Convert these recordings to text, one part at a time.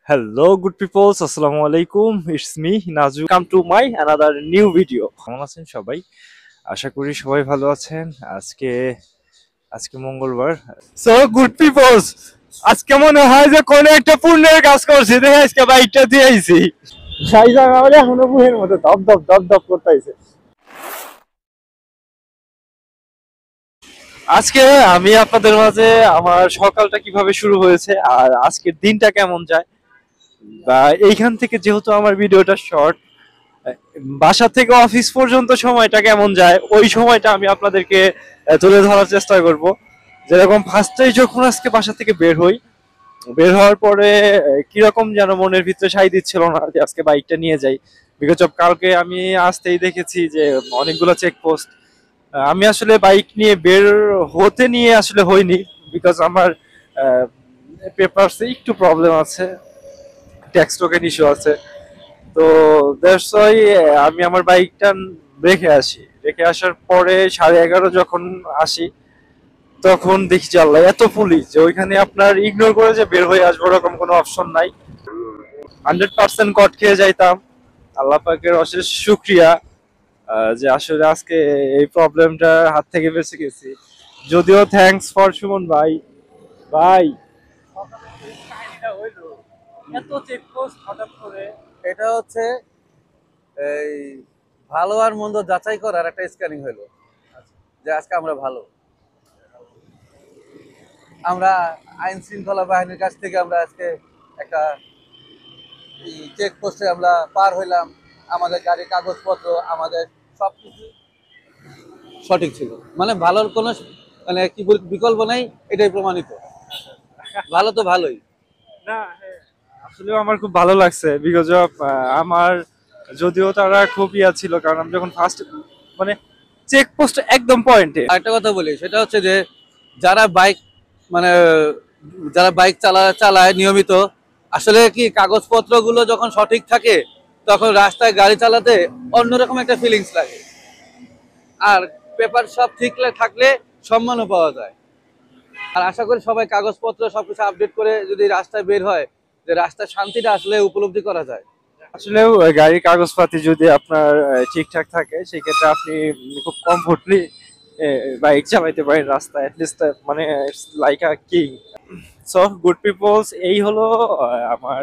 Hello, good people. Assalamu alaikum. It's me, Nazu. Come to my another new video. কেমন আছেন সবাই? আশা করি সবাই ভালো আছেন। আজকে আজকে মঙ্গলবার। So good people. আজকে মনে হয় যে কোন একটা পুণ্যের কাজ করছি। দেখে আজকে বাইকটা দিয়ে আইছি। সাই জায়গা বলে এখনো পুহের মতো দপ দপ দপ দপ করতেছে। আজকে আমি আপনাদের মাঝে আমার সকালটা কিভাবে শুরু হয়েছে আর আজকের দিনটা কেমন যায় বা এইখান থেকে যেহেতু আমার ভিডিওটা শর্ট, বাসা থেকে অফিস পর্যন্ত সময়টা কেমন যায় ওই সময়টা আমি আপনাদেরকে তুলে ধরার চেষ্টা করব। যেরকম ফার্স্টেই যখন আজকে বাসা থেকে বের হই, বের হওয়ার পরে কিরকম যেন মনের ভিতরে সাই দিচ্ছিল না যে আজকে বাইকটা নিয়ে যাই। বিকজ অফ কালকে আমি আসতেই দেখেছি যে অনেকগুলো চেকপোস্ট। আমি আসলে বাইক নিয়ে বের হতে নিয়ে আসলে হইনি, বিকজ আমার পেপারসে একটু প্রবলেম আছে, ট্যাক্স টোকেন ইস্যু আছে। তো দ্যাটস ওয়াই আমি আমার বাইকটা রেখে আসার পরে 11:30 যখন আসি তখন দেখি যে আল্লাহ এত পুলিশ যে ওইখানে আপনার ইগনোর করে যে বের হয়ে আসবো ওরকম কোনো অপশন নাই। 100% কট খেয়ে যাইতাম। আল্লাহ পাকের অশেষ শুক্রিয়া যে আসলে আজকে এই প্রবলেমটা হাত থেকে বেঁচে গেছি। যদিও থ্যাঙ্কস ফর সুমন ভাই। ভাই কাহিনীটা হইলো এত চেকপোস্ট হঠাৎ করে, এটা হচ্ছে এই ভালো আর মন্দ যাচাই করার একটা স্ক্যানিং হলো যে আজকে আমরা ভালো, আমরা আইন শৃঙ্খলা বাহিনীর কাছ থেকে আমরা আজকে একটা চেকপোস্টে আমরা পার হইলাম। আমাদের গাড়ির কাগজপত্র আমাদের সবকিছু সঠিক ছিল, মানে ভালোর কোনো মানে কি বিকল্প নাই, এটাই প্রমাণিত। ভালো তো ভালোই না আসলে আমার খুব ভালো লাগছে বিকজ অফ আমার যদিও তারা খুব ছিল, কারণ আমি যখন ফার্স্ট মানে চেকপোস্ট একদম পয়েন্টে। আরেকটা কথা বলি, সেটা হচ্ছে যে যারা বাইক মানে যারা বাইক চালায় নিয়মিত, আসলে কি কাগজপত্রগুলো যখন সঠিক থাকে তখন রাস্তায় গাড়ি চালাতে অন্যরকম একটা ফিলিংস লাগে, আর পেপার সব ঠিক থাকলে সম্মানও পাওয়া যায়। আর আশা করি সবাই কাগজপত্র সবকিছু আপডেট করে যদি রাস্তায় বের হয়, যে রাস্তার শান্তিটা আসলে উপলব্ধি করা যায়। আসলে গাড়ির কাগজপাতি যদি আপনার ঠিকঠাক থাকে সেক্ষেত্রে আপনি খুব কমফোর্টলি বাইক চালাইতে পারেন রাস্তায়, অ্যাটলিস্ট মানে it's like a king. So good peoples, এই হলো আমার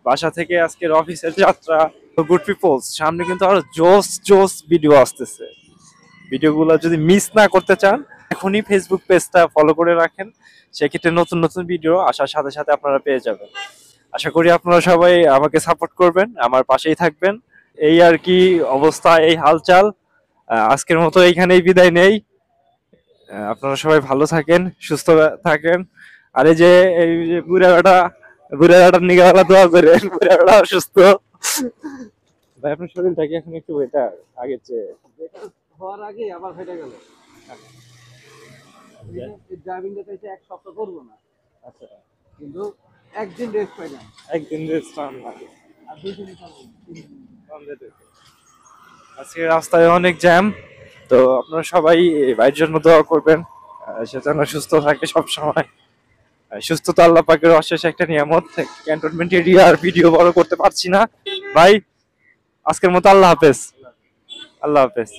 বাসা থেকে আজকের অফিসের যাত্রা। তো গুড পিপলস, সামনে কিন্তু আরো জোস জোস ভিডিও আসতেছে। ভিডিওগুলো যদি মিস না করতে চান এখনই ফেসবুক পেজটা ফলো করে রাখেন, সেক্ষেত্রে নতুন নতুন ভিডিও আসার সাথে সাথে আপনারা পেয়ে যাবেন। আশা করি আপনারা সবাই আমাকে সাপোর্ট করবেন, আমার পাশেই থাকবেন। এই আর কি অবস্থা, এই হালচাল। আজকের মতো এইখানেই বিদায় নেই। আপনারা সবাই ভালো থাকেন, সুস্থ থাকেন। আর এই যে বুড়া বেটার নিগালা দোয়া করেন, বুড়া বেটা অসুস্থ। ভাই আপনার শরীরটা কি এখন একটু বেটার আগের চেয়ে? হওয়ার আগে আবার ফেটে গেল। ড্রাইভিংটা তো এক সপ্তাহ করবো না, আচ্ছা, কিন্তু একদিন রেস্ট পাইলাম। একদিন রেস্ট পান না? আর 2 দিন আজকে রাস্তায় অনেক জ্যাম। তো আপনারা সবাই ভাইয়ের জন্য দোয়া করবেন, সে যেন সুস্থ থাকে সব সময়। সুস্থতা আল্লাহ পাকের অশেষ একটা নিয়ামত। ক্যান্টনমেন্ট এরিয়া আর ভিডিও বড় করতে পারছি না ভাই। আজকের মতো আল্লাহ হাফেজ। আল্লাহ হাফেজ।